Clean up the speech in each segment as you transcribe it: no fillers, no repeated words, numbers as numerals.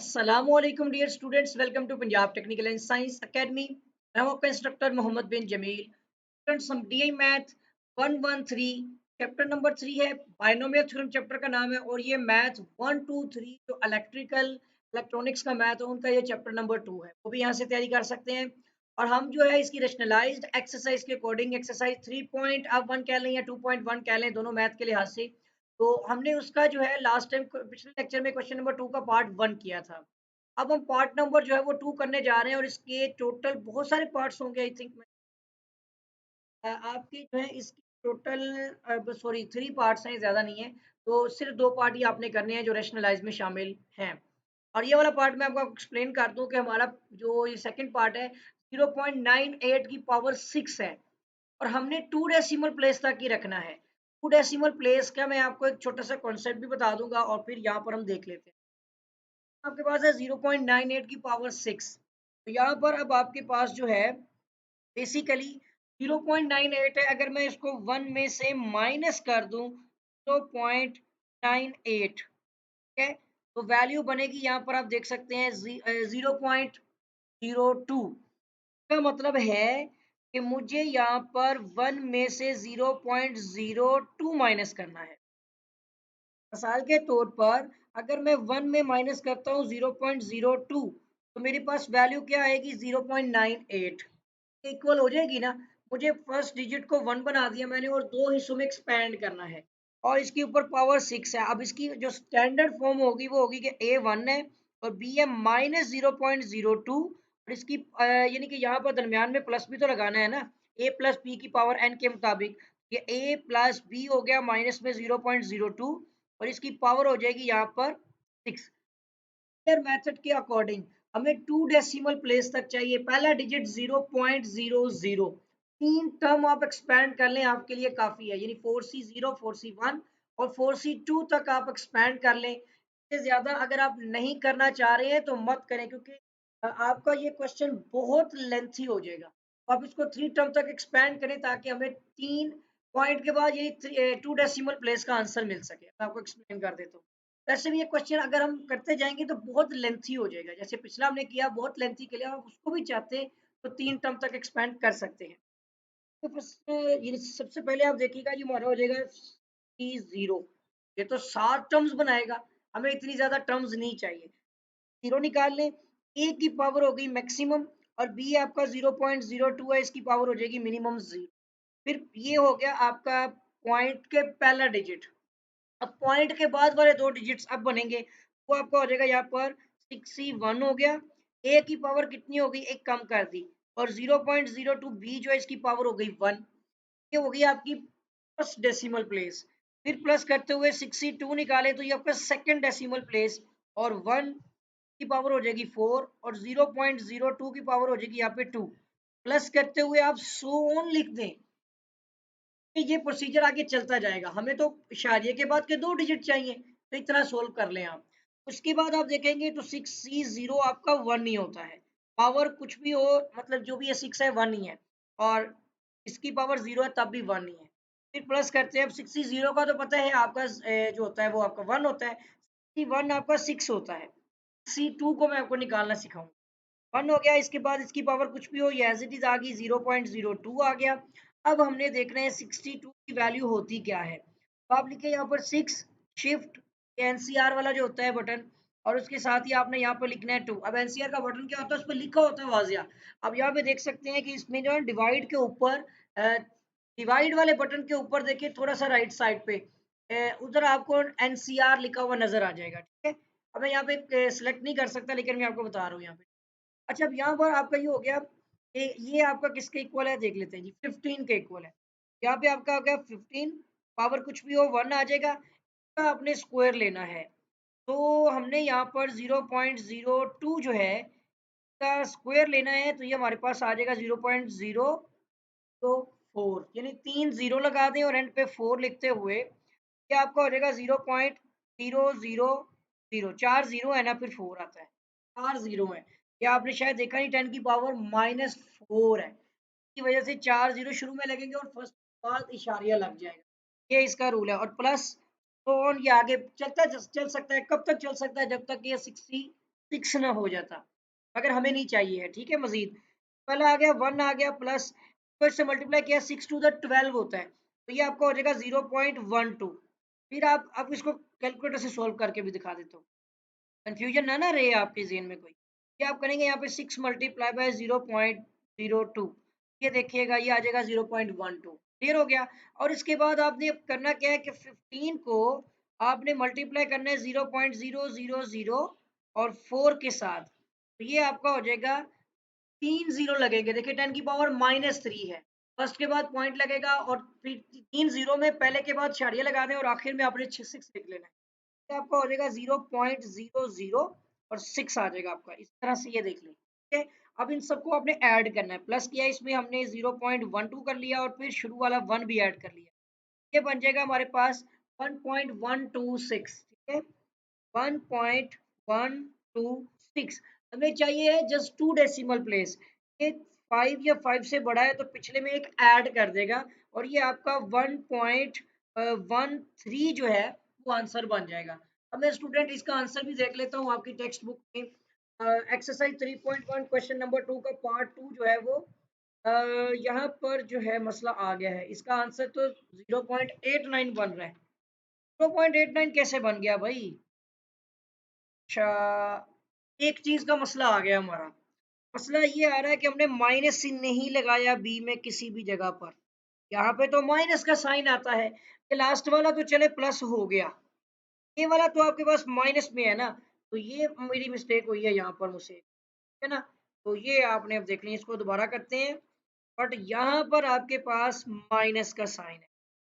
Assalamualaikum dear students, welcome to Punjab Technical and Science Academy. मैं हूं आपका instructor Mohammad बिन Jameel. Students हम डीआई मैथ 113 चैप्टर नंबर 3 है, binomial theorem chapter का नाम है और ये मैथ 123 जो इलेक्ट्रिकल इलेक्ट्रॉनिक्स का मैथ है उनका ये चैप्टर नंबर 2 है, वो भी यहाँ से तैयारी कर सकते हैं। और हम जो है इसकी रैशनलाइज्ड एक्सरसाइज के अकॉर्डिंग एक्सरसाइज 3 पॉइंट आप 1 कह लें या 2.1 कह लें, दोनों मैथ के लिहाज से। तो हमने उसका जो है लास्ट टाइम पिछले लेक्चर में क्वेश्चन नंबर 2 का पार्ट 1 किया था। अब हम पार्ट नंबर जो है वो 2 करने जा रहे हैं और इसके टोटल बहुत सारे पार्ट्स होंगे आई थिंक। आपके जो है इसकी टोटल सॉरी 3 पार्ट्स हैं, ज़्यादा नहीं है। तो सिर्फ 2 पार्ट ही आपने करने हैं जो रैशनलाइज़ में शामिल हैं। और ये वाला पार्ट मैं आपको एक्सप्लेन कर दूँ कि हमारा जो ये सेकंड पार्ट है 0.98 की पावर 6 है और हमने 2 डेसिमल प्लेस तक ही रखना है। 2 डेसिमल प्लेस का मैं आपको एक छोटा-सा कॉन्सेप्ट भी बता दूँगा और फिर यहाँ पर हम देख लेते हैं। आपके पास है 0.98 की पावर 6, तो यहाँ पर अब आपके पास जो है बेसिकली 0.98 है। अगर मैं इसको 1 में से माइनस कर दूं 0.98, ठीक है, तो वैल्यू बनेगी यहाँ पर आप देख सकते हैं 0.02 का मतलब है कि मुझे यहाँ पर 1 में से 0.02 माइनस करना है। मिसाल के तौर पर अगर मैं 1 में माइनस करता हूँ 0.02, तो मेरे पास वैल्यू क्या आएगी 0.98 इक्वल हो जाएगी ना। मुझे फर्स्ट डिजिट को 1 बना दिया मैंने और दो हिस्सों में एक्सपेंड करना है और इसके ऊपर पावर 6 है। अब इसकी जो स्टैंडर्ड फॉर्म होगी वो होगी कि ए 1 है और बी है माइनस 0.02 और इसकी यानी कि यहाँ पर दरमियान में प्लस भी तो लगाना है ना, ए प्लस बी की पावर एन के मुताबिक ये ए प्लस बी हो गया माइनस में 0.02 और इसकी पावर हो जाएगी यहाँ पर 6। मेथड के अकॉर्डिंग हमें 2 डेसिमल प्लेस तक चाहिए। पहला डिजिट 0.00, तीन टर्म आप एक्सपेंड कर लें आपके लिए काफी है, यानी 4C0 4C1 और 4C2 तक आप एक्सपेंड कर लें। इससे ज्यादा अगर आप नहीं करना चाह रहे हैं तो मत करें, क्योंकि आपका ये क्वेश्चन बहुत लेंथी हो जाएगा। तो आप इसको 3 टर्म तक एक्सपेंड करें ताकि हमें 3 पॉइंट के बाद ये 2 डेसिमल प्लेस का आंसर मिल सके। मैं आपको एक्सप्लेन कर देता हूँ। वैसे भी ये क्वेश्चन अगर हम करते जाएंगे तो बहुत लेंथी हो जाएगा, जैसे पिछला हमने किया बहुत लेंथी के लिए, आप उसको भी चाहते हैं तो 3 टर्म तक एक्सपेंड कर सकते हैं। तो फर्स्ट ये सबसे पहले आप देखिएगा ये हमारा हो जाएगा C0, ये तो 7 टर्म्स बनाएगा, हमें इतनी ज्यादा टर्म्स नहीं चाहिए। 0 निकाल लें, ए की पावर हो गई मैक्सिमम और बी आपका 0.02 है, इसकी पावर हो जाएगी मिनिमम 0। फिर ये हो गया आपका पॉइंट के पहला डिजिट। अब पॉइंट के बाद वाले दो डिजिट्स अब बनेंगे, वो आपका हो जाएगा यहाँ पर 6C1 हो गया। ए की पावर कितनी हो गई, एक कम कर दी और 0.02 बी जो है इसकी पावर हो गई 1। ये हो गई आपकी फर्स्ट डेसिमल प्लेस। फिर प्लस करते हुए 6C2 निकाले तो ये आपका सेकंड डेसिमल प्लेस और 1 की पावर हो जाएगी 4 और 0.02 की पावर हो जाएगी यहाँ पे 2। प्लस करते हुए आप सो ऑन लिख दें, ये प्रोसीजर आगे चलता जाएगा। हमें तो इशारिये के बाद के दो डिजिट चाहिए, तो इतना सोल्व कर लें आप। उसके बाद आप देखेंगे तो 6C0 आपका 1 ही होता है। पावर कुछ भी हो, मतलब जो भी ये 6 है 1 ही है और इसकी पावर 0 है तब भी 1 ही है। फिर प्लस करते हैं। अब 6C0 का तो पता है आपका जो होता है वो आपका 1 होता है, 1 आपका 6 होता है। C2 को मैं आपको निकालना सिखाऊंगा। 1 हो गया, इसके बाद इसकी पावर कुछ भी हो ये एज इट इज आ गई, 0.02 आ गया। अब हमने देखना है 62 की वैल्यू होती क्या है। तो आप लिखे यहाँ पर 6 शिफ्ट एनसीआर वाला जो होता है बटन और उसके साथ ही आपने यहाँ पर लिखना है 2। अब एनसीआर का बटन क्या होता है, उस पर लिखा होता है वाजिया। अब यहाँ पे देख सकते हैं कि इसमें जो है डिवाइड के ऊपर डिवाइड वाले बटन के ऊपर देखिए थोड़ा सा राइट साइड पे उधर आपको एनसीआर लिखा हुआ नजर आ जाएगा, ठीक है। अब मैं यहाँ पे सिलेक्ट नहीं कर सकता लेकिन मैं आपको बता रहा हूँ यहाँ पे। अच्छा, अब यहाँ पर आपका ये हो गया, ये आपका किसके इक्वल है देख लेते हैं जी, 15 के इक्वल है। यहाँ पे आपका हो गया 15, पावर कुछ भी हो 1 आ जाएगा, इसका आपने स्क्वायर लेना है। तो हमने यहाँ पर 0.02 जो है का स्क्वायर लेना है, तो ये हमारे पास आ जाएगा 0.024, यानी 3 जीरो लगा दें और एंड पे 4 लिखते हुए ये आपका हो जाएगा 0.000, 4 जीरो है ना, फिर 4 आता है, 4 जीरो है। ये आपने शायद देखा नहीं, 10 की पावर -4 है, की वजह से 4 जीरो शुरू में लगेंगे और फर्स्ट बाद इशारिया लग जाएगा। ये इसका रूल है। और प्लस तो ये आगे चलता चल सकता है, कब तक चल सकता है, जब तक ये 60 6 ना हो जाता, अगर हमें नहीं चाहिए है, ठीक है। मज़ीद पहला आ गया 1 आ गया प्लस, फिर से मल्टीप्लाई किया 6 टू द 12 होता है, तो ये आपका हो जाएगा 0.12। फिर आप अब इसको कैलकुलेटर से सोल्व करके भी दिखा देता हूँ, कंफ्यूजन ना रहे आपके ज़हन में कोई। ये आप करेंगे यहाँ पे 6 मल्टीप्लाई बाय 0.02, ये देखिएगा ये आ जाएगा 0.12, क्लियर हो गया। और इसके बाद आपने करना क्या है कि 15 को आपने मल्टीप्लाई करना है 0.000 और 4 के साथ, तो ये आपका हो जाएगा 3 जीरो लगेंगे। देखिए 10 की पावर -3 है, फर्स्ट के बाद पॉइंट लगेगा और फिर 3 जीरो में पहले के बाद छड़ियाँ लगा दें और आखिर में आपने 6 लिख लेना है, तो आपका हो जाएगा 0.00 और 6 आ जाएगा आपका, इस तरह से ये देख लें, ठीक है। अब इन सबको आपने ऐड करना है, प्लस किया इसमें हमने 0.12 कर लिया और फिर शुरू वाला 1 भी ऐड कर लिया, ये बन जाएगा हमारे पास 1.126, ठीक है। 1.126 हमें चाहिए है जस्ट 2 डेसिमल प्लेस, ये 5 या 5 से बड़ा है तो पिछले में एक ऐड कर देगा और ये आपका 1.13 जो है वो आंसर बन जाएगा। अब मैं स्टूडेंट इसका आंसर भी देख लेता हूँ आपकी टेक्स्ट बुक में, एक्सरसाइज 3.1 क्वेश्चन नंबर 2 का पार्ट 2 जो है वो यहाँ पर जो है मसला आ गया है, इसका आंसर तो 0.89 बन रहा है। 0.89 कैसे बन गया भाई? अच्छा, एक चीज का मसला आ गया हमारा, मसला ये आ रहा है कि हमने माइनस ही नहीं लगाया बी में किसी भी जगह पर, यहाँ पे तो माइनस का साइन आता है, ये लास्ट वाला तो चले प्लस हो गया, ये वाला तो आपके पास माइनस में है ना, तो ये मेरी मिस्टेक हुई है यहाँ पर मुझसे, है ना। तो ये आपने अब देख लिया, इसको दोबारा करते हैं, बट यहाँ पर आपके पास माइनस का साइन है,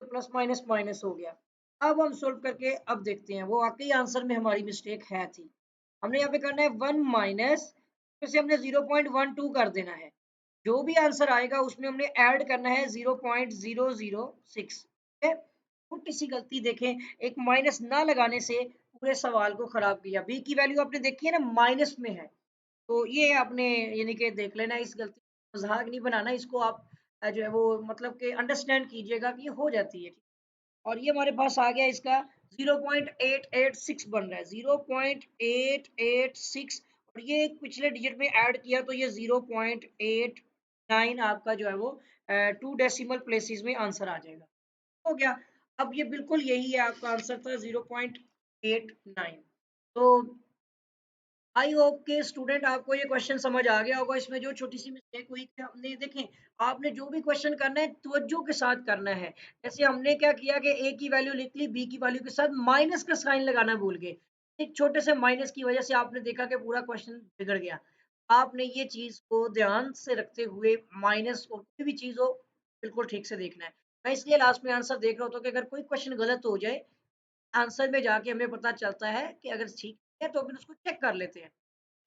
तो प्लस माइनस माइनस हो गया। अब हम सोल्व करके अब देखते हैं, वो वाकई आंसर में हमारी मिस्टेक है थी, हमने यहाँ पे करना है 1 माइनस, फिर से हमने 0.12 कर देना है, जो भी आंसर आएगा उसमें हमने ऐड करना है 0.006, ठीक है। छोटी सी गलती देखें, एक माइनस ना लगाने से पूरे सवाल को खराब किया, बी की वैल्यू आपने देखी है ना माइनस में है, तो ये आपने यानी कि देख लेना, इस गलती को मजाक नहीं बनाना, इसको आप जो है वो मतलब कि अंडरस्टैंड कीजिएगा कि ये हो जाती है। और ये हमारे पास आ गया इसका 0.886 बन रहा है, 0.886, और ये पिछले डिजिट में ऐड किया तो ये 0.89 आपका जो है वो 2 डेसिमल प्लेसेस में आंसर आ जाएगा, हो गया। अब ये बिल्कुल यही है आपका आंसर था 0.89। तो आई होप के स्टूडेंट आपको ये क्वेश्चन समझ आ गया होगा, इसमें जो छोटी सी मिस्टेक हुई थी हमने देखें, आपने जो भी क्वेश्चन करना है तवज्जो के साथ करना है। जैसे हमने क्या किया कि ए की वैल्यू लिख ली, बी की वैल्यू के साथ माइनस का साइन लगाना भूल गए, एक छोटे से माइनस की वजह से आपने देखा कि पूरा क्वेश्चन बिगड़ गया। आपने ये चीज को ध्यान से रखते हुए माइनस और कोई भी चीज हो बिल्कुल ठीक से देखना है। मैं इसलिए लास्ट में आंसर देख रहा होता हूँ कि अगर कोई क्वेश्चन गलत हो जाए, आंसर में जाके हमें पता चलता है कि अगर ठीक है तो फिर उसको चेक कर लेते हैं,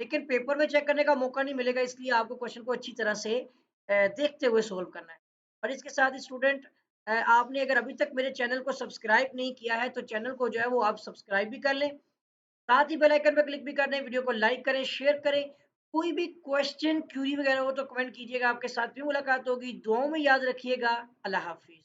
लेकिन पेपर में चेक करने का मौका नहीं मिलेगा, इसलिए आपको क्वेश्चन को अच्छी तरह से देखते हुए सोल्व करना है। और इसके साथ ही स्टूडेंट, आपने अगर अभी तक मेरे चैनल को सब्सक्राइब नहीं किया है तो चैनल को जो है वो आप सब्सक्राइब भी कर लें, साथ ही बेल आइकन पर क्लिक भी कर दें, वीडियो को लाइक करें, शेयर करें। कोई भी क्वेश्चन क्यूरी वगैरह हो तो कमेंट कीजिएगा, आपके साथ भी मुलाकात होगी, दुआओं में याद रखिएगा। अल्लाह हाफिज।